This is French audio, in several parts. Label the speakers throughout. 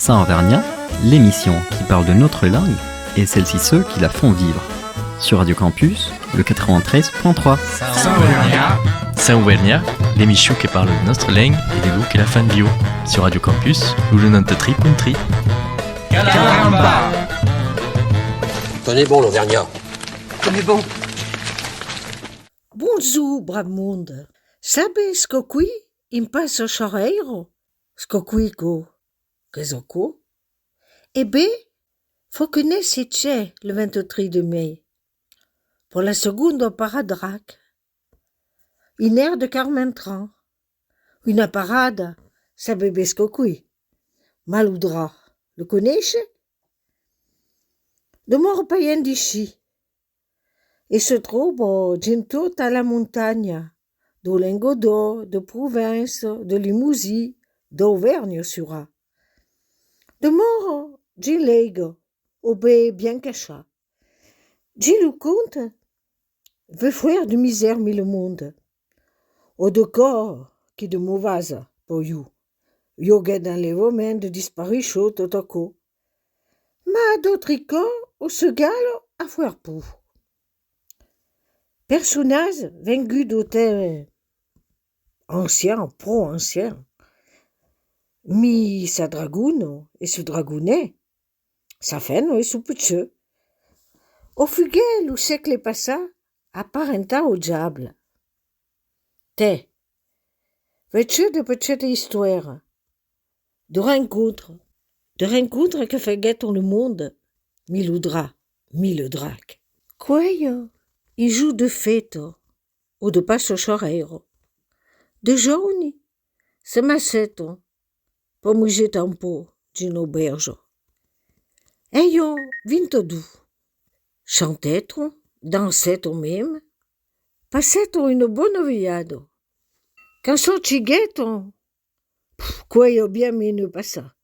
Speaker 1: Saint-Auvergnat, l'émission qui parle de notre langue et celles-ci ceux qui la font vivre. Sur Radio Campus, le 93.3.
Speaker 2: Saint-Auvergnat, l'émission qui parle de notre langue et des goûts qui la font vivre. Sur Radio Campus, le 93.3.
Speaker 3: Caramba!
Speaker 4: Tenez bon l'Auvergnat.
Speaker 3: Tenez bon.
Speaker 5: Bonjour, brave monde. Sabes que qui in passo choreiro? Sco qui go? Que zoco? E beh, faut connaître c'è le 23 de mai. Pour la seconde paradrac. Une aire de Carmen Tran. Une parade, sabes que qui? Maloudra. Le connaissez? De mort païen d'ici. Et se trouve gento à la montagne, de Lingodo, de Provence, de Limousin, d'Auvergne-sur-A. De mort, gin leigo, au bé bien cacha. Gin le compte, veut fuir de misère mille monde. Au de corps qui de mauvaise, pour you. Yo get dans les moments de disparu chaud totoco. Ma d'autres au se gale à fuir pour. Personnage vaincu d'hôtel ancien, pro-ancien. Mi sa dragoune et ce dragounet, sa fenne et son petit. Au fuguel, au siècle passa, apparenta au diable. Te, veux-tu de petites histoires, de rencontres que fait guetter le monde, mille drac. Quoi, il joue de fête, ou de passo choreiro. De giorni, se m'assetto, per mugger un po' in auberge. E io vinto du. Chantetto, dansetto même, passetto une bonne veillade. Quand son cighetto, quoi io bien mi ne passa.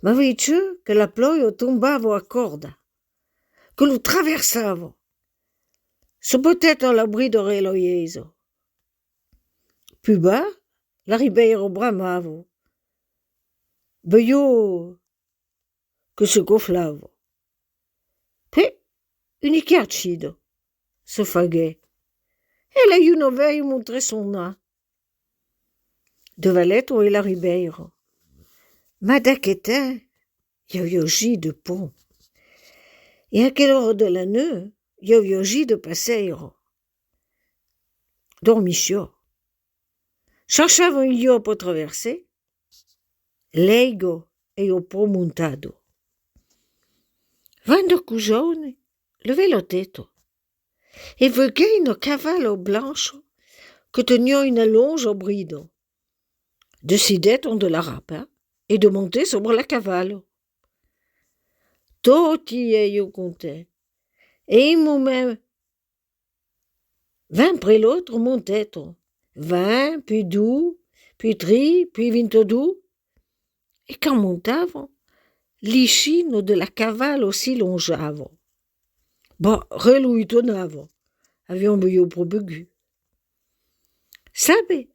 Speaker 5: Ma veitu che la ploia tombava a corda, che lo traversava. Se peut-être à l'abri de reloieso. Plus bas, la ribeiro bramavo. Beio que se gonflava. Puis, une chiarcido se faguait. E la une veille montrait son nez. De Valetto et la ribeiro. Ma daquetin, yo-yo-gi de pont. Et à quelle heure de la nuit, yo-yo-gi de passeiro. Dormicio. Cherchava un io pour traverser. Leigo e o po montado. Vando cugione, levai lo tetto. E veguei un cavallo blanco que tenia une longe au brido. Decidait-on de la rapa et de monter sobre la cavallo. Toti e io comptais. Et un moment, 20 après l'autre montait-on. 20, puis 12, puis 3, puis 22. Et quand montavon, l'iscino de la cavallo si longeavo. Bon, reluitonavo. Avion beio probugu. Sabe,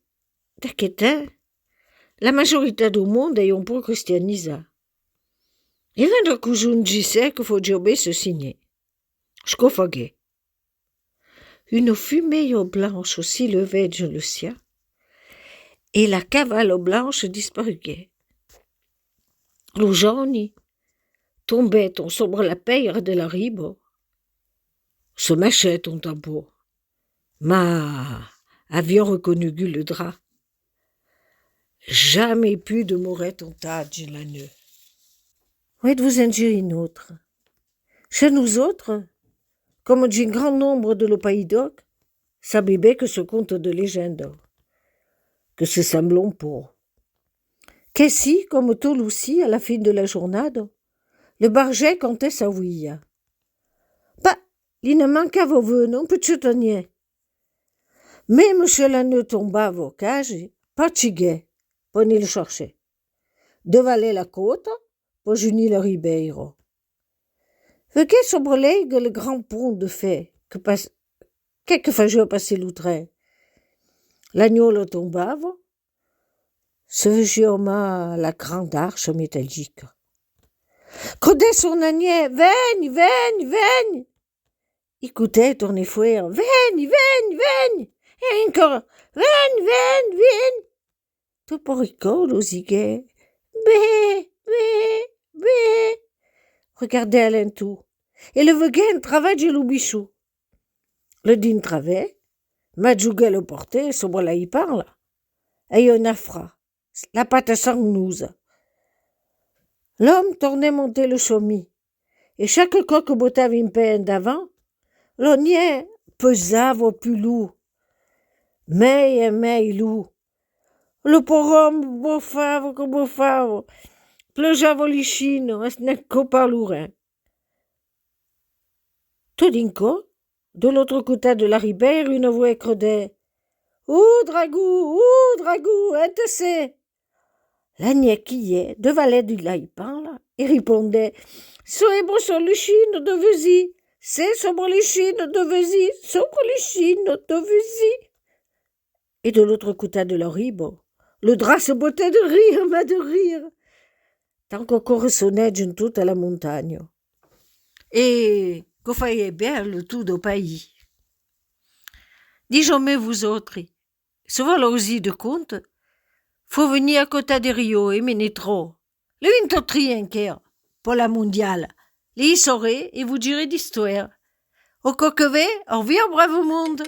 Speaker 5: daquetin, la majorité du monde ayant pour christianisa. Et vendre cujun disait que faut jobber se signer. Scofaguet. Une fumée blanche aussi levait dans le ciel, et la cavallo blanche disparuait. Le giorni tombait-on sobre la peire de la ribo, se mâchait-on tampo, ma avions reconnu le drap. Jamais plus de mourait-on tâche la nuit. Êtes-vous un Dieu une autre? Chez nous autres, comme d'un grand nombre de le pays d'oc, savez que ce conte de légende, que ce semblons pour. Qu'est-ce comme tout aussi à la fin de la journée, le barget comptait sa ouïa. Bah, il ne manquait vos vœux, non, petit tonier. Mais monsieur la ne tomba à vos cages, pas chiguet, pour ni le chercher. Devaler la côte, pour junir le ribeiro. Vequet sobre l'aigle le grand pont de fait, que passe, quelques fois je passé l'outre. L'agneau le tombava, ce géoma la grande arche métallique. Codait son agnet, veigne, veigne, veigne. Écoutait tourner fouet, veigne, veigne, veigne. Et encore, veigne, veigne, veigne. Tout porricole aux iguets, bé, bé, bé. Regardait Alain tout. Et le veguin travaille de l'oubichou. Le din travaille, Madjouga le portait, sobre là y parle. Et un affra, la pâte sans nous. L'homme tournait monter le chaumy, et chaque coq bottava une peine d'avant, l'oignet pesava au plus lourd. Mais loup. Le pauvre homme boffava, pleujava l'icino, es n'est qu'au parlourin. Tout d'un coup, de l'autre côté de la rivière, une voix credait. Ouh, dragou, c'est. L'agnet qui est, de valet du laipan, et répondait. Soyez bon sur le chine de Vesi, c'est sobre les chines de Vesi, sobre les chines de Vesi. Et de l'autre côté de la rive, le drap se bottait de rire, mais de rire, tant qu'encore sonnait d'une toute à la montagne. Et qu'on faisait bien le tout du pays. Dis jamais vous autres, souvent là aussi de compte, faut venir à côté des Rio et ménétro. Le vingt-trième pour la mondiale. Les saurez et vous direz d'histoire. Au coquevet, au revoir, brave monde.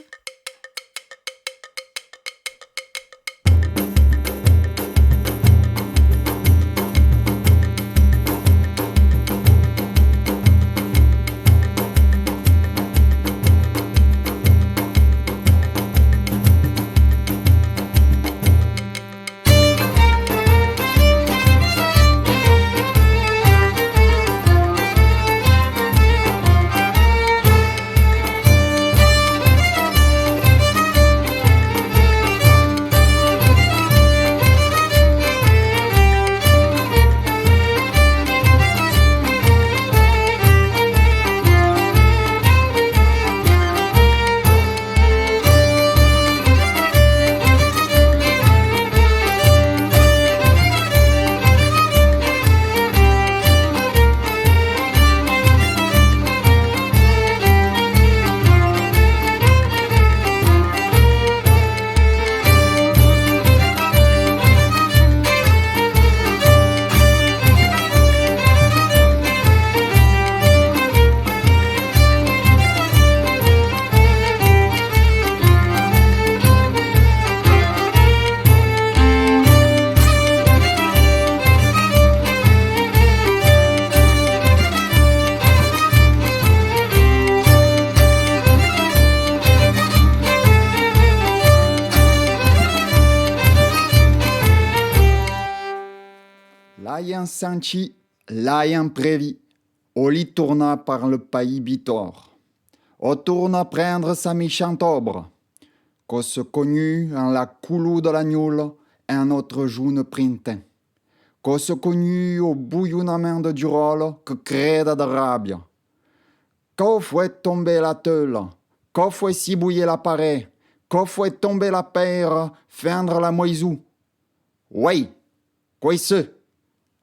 Speaker 6: L'ayant senti, l'ayant prévu, Oli tourna par le pays bitor. O tourna prendre sa méchante obre, qu'o se connut en la coulou de l'agnoule un autre jaune printemps, qu'o se connut au bouillonnement de Durol que creda de rabia, qu'o fouet tomber la teule, qu'o fouet cibouiller la parée, qu'o fouet tomber la paire, feindre la moisou. Oui, quoi ce?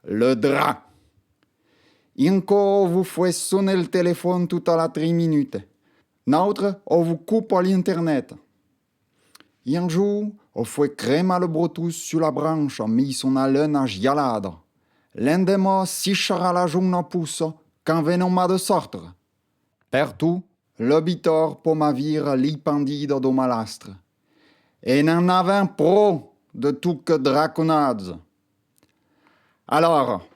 Speaker 6: Le drap. Inco vous fait sonner le téléphone toute la 3 minutes. N'autre, on vous coupe l'internet. Un jour, on fait crémer le Bluetooth sur la branche, mis son haleine à gialade. L'un des mots sichera la journée pousse, quand venons de sortir. Partout, l'obitor pour ma vire l'ipandide do malastre. Et n'en avait un pro de tout que draconnades. Alors,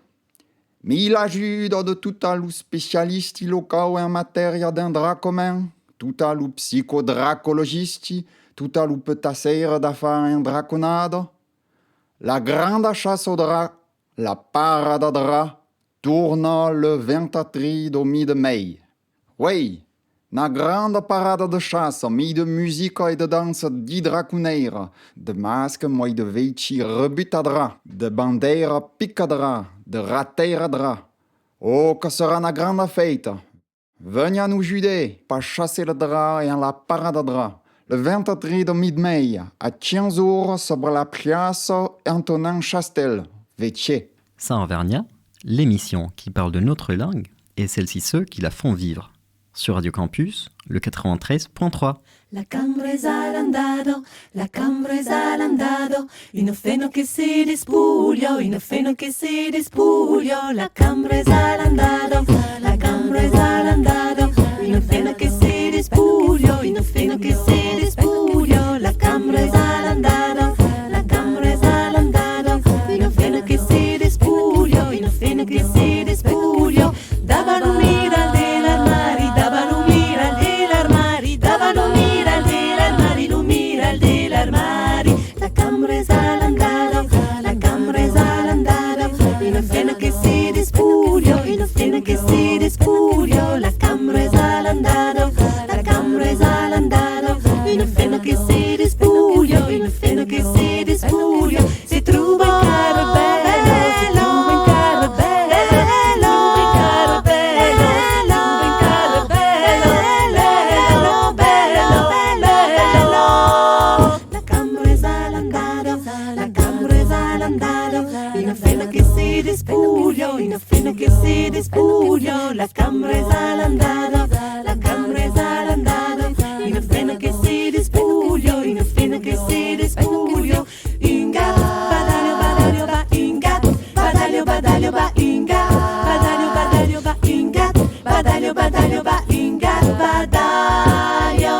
Speaker 6: mais l'ajuda de tout à l'ou spécialiste locaux en matière d'un drap commun, tout à l'ou psychodracologiste, tout à l'ou petasser d'affaires en draconnade. La grande chasse au drap, la parade drap, tourne le 23 do mi-mai. Oui, na grande parade de chasse, mi de musique et de danse d'hydracuneira, de masques moi de veichi rebutadra, de bandeira picadra, de rateradra. Oh, que sera na grande fête! Venez à nous juder, pas chasser le drap et en la parade drap. le 23 de mi-mai, à 15 heures, sobre la place Antonin Chastel, Vétier.
Speaker 1: Saint-Auvergnat, l'émission qui parle de notre langue et celles-ci ceux qui la font vivre. Sur Radio Campus, le 93.3.
Speaker 7: La cambresa l'andado, la cambresa l'andado, un feno che si despuglio, un feno che si despuglio, la cambresa l'andado, la cambresa l'andado, un feno che si despuglio, un feno che si despuglio, la cambresa l'andado, la cambresa l'andado, un feno che si despuglio, un feno che si despuglio, davano mira dell'armari, davano mira dell'armari, davano mira dell'armari, lumira dell'armari, la cambresa l'andado, la cambresa l'andado, un feno che si despuglio, un feno che si despuglio, la cambresa l'andado, la cambresa l'andado, un feno che si despuglio, un feno che si despuglio, si trova in carro bello, si trova in carro bello, in carro bello, in carro bello, bello, bello, la cambresa l'andado, la cambresa l'andado, un feno che si despuglio, un feno che si despuglio, la cambresa l'andado, la cambresa l'andado, un feno che si despuglio, un feno che si despuglio, un gatto, badalio, badalio, ba, un gatto, badalio, badalio, ba, un gatto, badalio, badalio, ba, un gatto, badalio, badalio, ba, un gatto, badalio,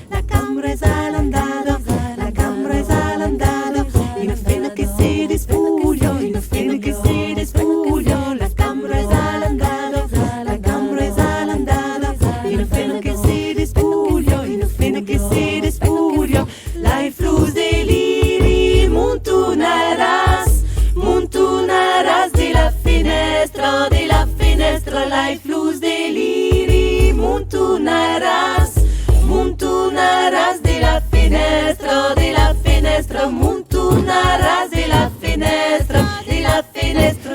Speaker 7: la cambresa l'andado, la cambresa l'andado, un feno che si despuglio, un feno che si despuglio, la cambresa l'andado, la cambresa l'andado, un feno che si despuglio, un feno che si despuglio, la flus deliri, montunaras della finestra, la flus deliri, montunaras della finestra, montunaras della finestra,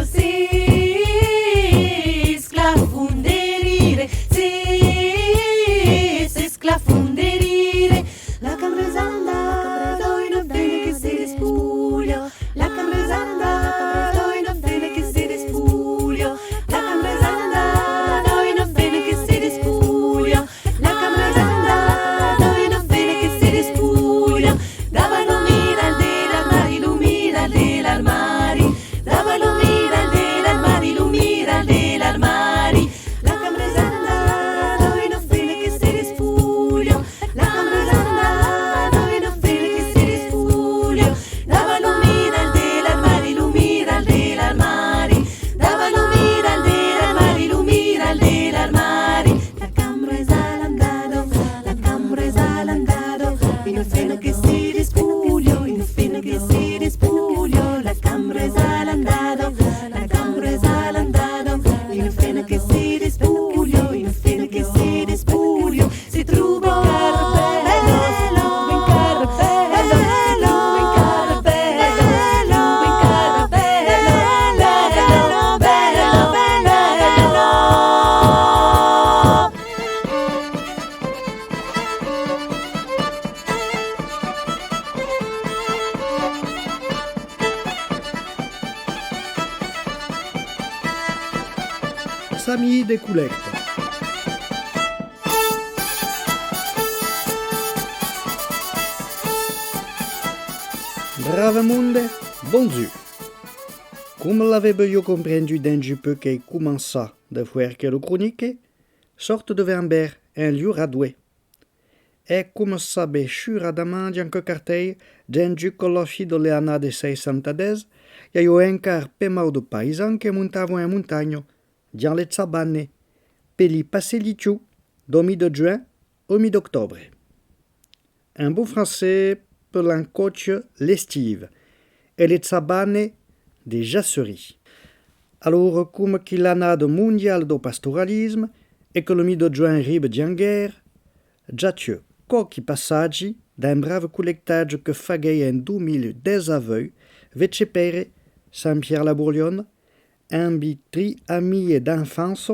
Speaker 7: si sclafunderire, si sclafunderire, la cambresa l'andado, un feno che si despuglio, la cambresa l'andado, un feno che si despuglio, la cambresa l'andado, un feno che si despuglio, la cambresa l'andado, un feno che si despuglio, davano mira dell'armari, lumira dell'armari, davano mira dell'armari, lumira dell'armari, la cambresa l'andado, un feno che si despuglio, la cambresa l'andado, un feno che si despuglio, davano mira dell'armari, lumira dell'armari, davano mira dell'armari, lumira dell'armari, la cambresa l'andado, la cambresa l'andado, un feno che si despuglio, un feno che si despuglio, la cambresa l'andado, la cambresa l'andado, un feno che si despuglio, un feno che si despuglio, si trova in carro bello, si trova in carro bello, si trova in carro bello, si trova in carro bello, bello, bello, bello.
Speaker 8: Sami de Collecte. Brave monde, bonjour. Comme l'avez-vous compris d'un peu qui commença de faire quelques chroniques, sorte de Vembert un lieu radoué. Et comme savez suradament d'un que carteil d'un du colofi de l'année de 610, il y a eu un quart pemau de paysans qui montaient en montagne, dans les sabane, peli passelitiu, do mi de juin au mi d'octobre. Un beau français pour l'encoche l'estive, et les sabane des jasseries. Alors, comme qu'il en a de mondial do pastoralisme, et que le mi de juin ribe d'en guerre, j'attieux qualche passaggi d'un brave collectage que faguei en 2010 aveu, vecepere Saint-Pierre-la-Bourlionne, un bitri ami d'enfance,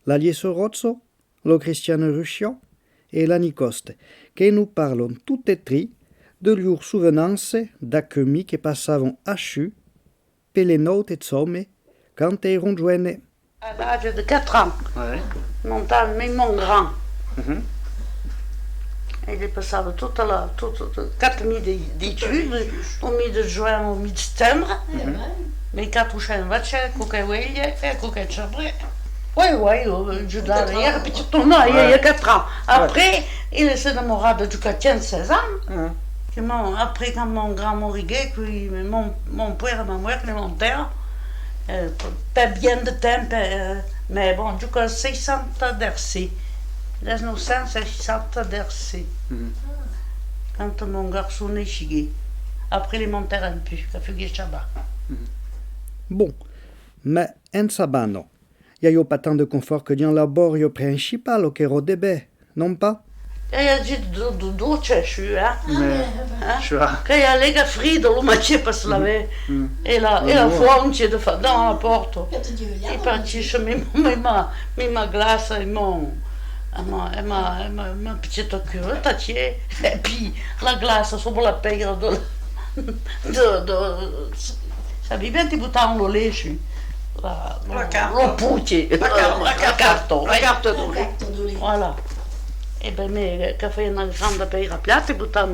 Speaker 8: l'Alié Sorozzo, lo Cristiano Ruscio, et l'Anicoste, qui nous parlent tout étris de leurs souvenances d'accueillis qui passaient hachu, per les notes et somme, quand ils étaient jeunes.
Speaker 9: À l'âge de 4 ans, mon grand. Il est passé toute 4 mois d'études, au mois de juin, au mois de septembre. Mais 4 ou 5 vaches, coquet et coquet chabré. Oui, je l'avais un petit tournoi il y a 4 ans. Après, il s'est enamoré de 15-16 ans. Après, quand mon grand morigué, puis mon père et ma mère, les montèrent, pas bien de temps, mais bon, du coup, 600 d'RC. Les 600 d'RC. Quand mon garçon est chigué. Après, les montèrent un peu, qu'a fait le Chabat.
Speaker 8: Bon, mais en Sabano, il n'y a pas tant de confort que dans le laboratoire principal che ero debè, non pas?
Speaker 9: Il y a du dolce, hein? Quand il y a les gars frites, le match pas se laver. Et la fonte de dans la porte. Il partit chez ma glace et ma petite culotte, et puis la glace sur la paire ça vit bien, tu boutons le lait, la carte, la carte de lait. Voilà. Et bien, mais quand fait une grande paille à plat, il boutons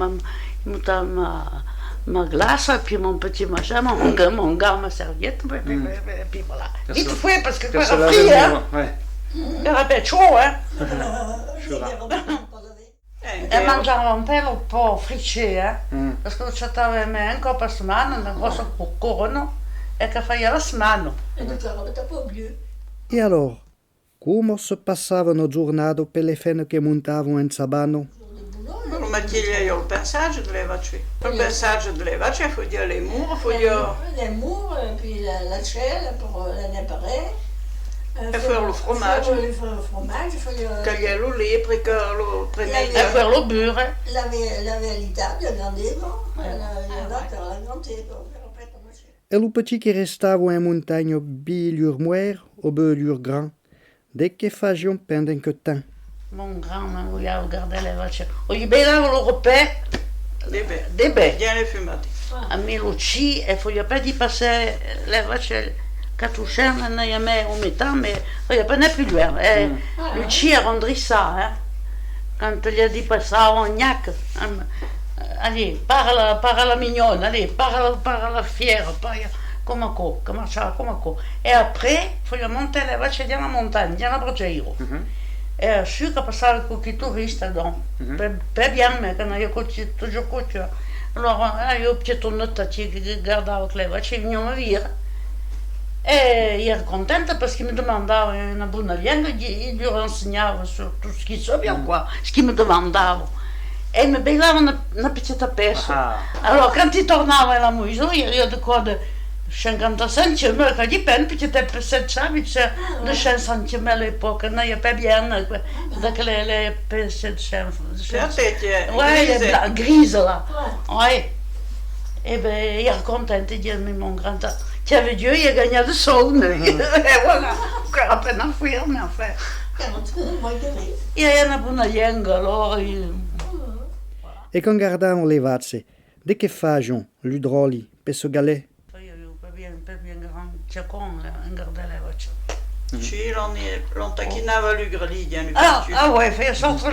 Speaker 9: ma glace, puis mon petit machin, mon gars, ma serviette, et puis voilà. Vite fait, parce que quand ça pris, hein, il répète chaud, hein. E mangiava un pelo un po' frice, parce que ci avevamo un po' per settimana, una grossa corona, e che faceva la settimana.
Speaker 8: Et alors, comment se passaient nos journées per le fene che montavano in Sabano?
Speaker 10: Lo mattino io il passaggio delle vache. Il passaggio delle vache, il faut dire les murs, il faut dire...
Speaker 11: Les murs, et puis la chèvre pour l'année pareille.
Speaker 10: E faire le fromage.
Speaker 11: Il faut le fromage, il faut le...
Speaker 10: Tagliare le lait, précaire le prémène.
Speaker 9: E faire le beurre.
Speaker 11: Laver les tables, le gandego, la gantego.
Speaker 8: Et le petit qui restava en montagne bilur muer ou belur grand, dès que faisions pendant que temps.
Speaker 9: Mon grand, il a regardé les vaches. Il beveva le repas. Des baies.
Speaker 10: Bien les fumati.
Speaker 9: A Melucci, il ne faut pas dire passer les vaches. Catouchen, il y a mis au métal, mais il n'y a pas plus loin. Lucie a rendu ça, hein. Quand il a dit passer au gnac, allez, par la mignonne, allez, par la fière, comme ça. Et après, il faut monter les vaches dans la montagne, dans la Brogeiro. Et je suis passé avec les touristes, donc, pas bien, mais quand il y a toujours couture. Alors, il y a une petite note qui regardait avec les vaches, ils venaient me voir. Et il était content parce qu'il me demandait une bonne langue, il lui renseignait sur tout ce qu'il savait, quoi, ce qu'il me demandait. Et il me payait une petite pêche. Alors quand il tournait à la maison, il y a de quoi de 50 centimes, quand il peine, petite pêche, de 5 centimes à l'époque, il n'y a pas bien, donc les pêches de 5 centimes. Oui, les grises là. Oui. Et bien, il est content, il dit, mais mon grand, tu avais Dieu, il a gagné de son. Et voilà, encore à peine à fuir, mais enfin. Il y a une bonne langue, alors.
Speaker 8: Et quand gardavamo le vacce, de che faisions l'udroli, per se galè?
Speaker 9: Pas bien grand, tchacon, un gardait les vaches.
Speaker 10: Sì, l'on taquinava le grelier, lui
Speaker 9: partout. Ah ouais, fait sortir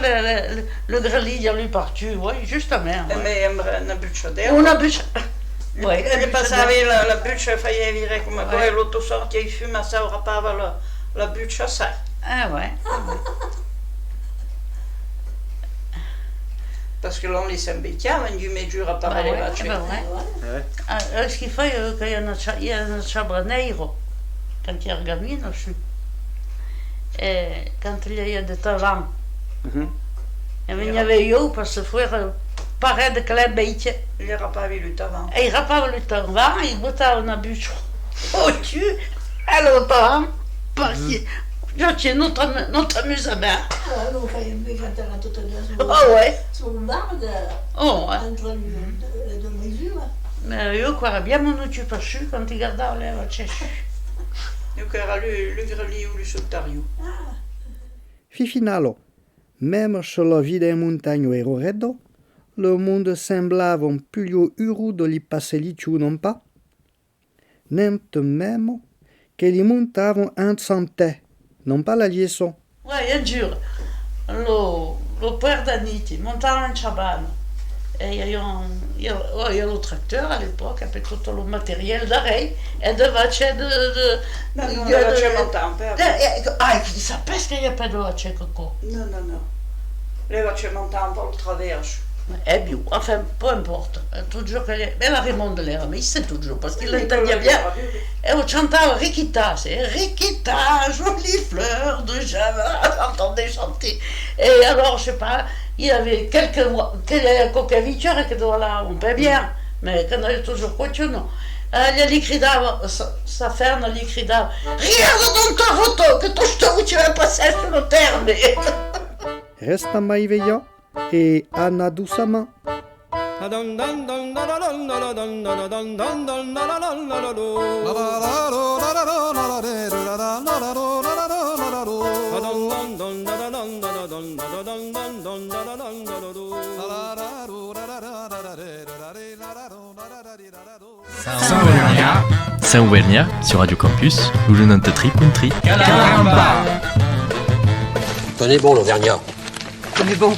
Speaker 9: le grelier, lui partout, oui, justement.
Speaker 10: Mais une buccia d'air.
Speaker 9: Una buccia.
Speaker 10: Oui, il passava la buccia, faisait virer come quoi, e l'autre sortait, il fumait, ça rappava la buccia, ça.
Speaker 9: Ah ouais.
Speaker 10: Parce que l'on les imbecchiava, du mezz'ora a parlare le vache.
Speaker 9: Ce qu'il fait, qu'il y a un chabraneiro, quand il y a un gamin, je suis. Et quand il y a des talents, il y avait eu, parce que frère, pareil de quelle bête.
Speaker 10: Il rappavi le tavan.
Speaker 9: Et il rappavi le tavan, il butava una buccia au-dessus, à l'automne, parce que c'est notre amusement.
Speaker 11: Nous faisions toutes les
Speaker 9: Oh ouais.
Speaker 11: Sur le barde, entre les deux mesures.
Speaker 9: Mais io qua abbiamo un ciupasciù quand il guardava le voce.
Speaker 10: Io che era le grelier ou le sottario.
Speaker 8: Fifinalo, Même sulla via delle montagne ero reddo, le monde semblava un più urudo li passeli ciù non pas. Niente memo che li montavano en santé, non pas la liaison.
Speaker 9: Ouais, è giuro. Lo père d'Aniti montava in Chabane. E io lo tracteur à l'époque, avec tout le matériel d'arrêt, et de vache de...
Speaker 10: Non, le vache montant, per...
Speaker 9: Ah, chi sapesse qu'il n'y a pas de vache coco.
Speaker 10: Non. Le vache montant pour le traverse.
Speaker 9: Eh bien, enfin, peu importe. Toujours que... Mais la Raymond de l'air, mais il sait toujours, parce qu'il l'entendait bien. Et on chantait Rikita, c'est Rikita, jolie fleur de Java, j'entendais chanter. Et alors, je sais pas, il y avait quelques coquavicciore che là, un peu bien, mais che noi toujours continuo. Gli gridava, sa ferma gli gridava, regarde dans ta roto, che tu vas passer sur le terme.
Speaker 8: Resta mai veillant et Anna doucement.
Speaker 2: Saint-Ouvergnat sur Radio Campus, où le Nantes-Tri.
Speaker 3: Caramba!
Speaker 4: Tenez bon l'Auvergnat.
Speaker 3: Tenez bon.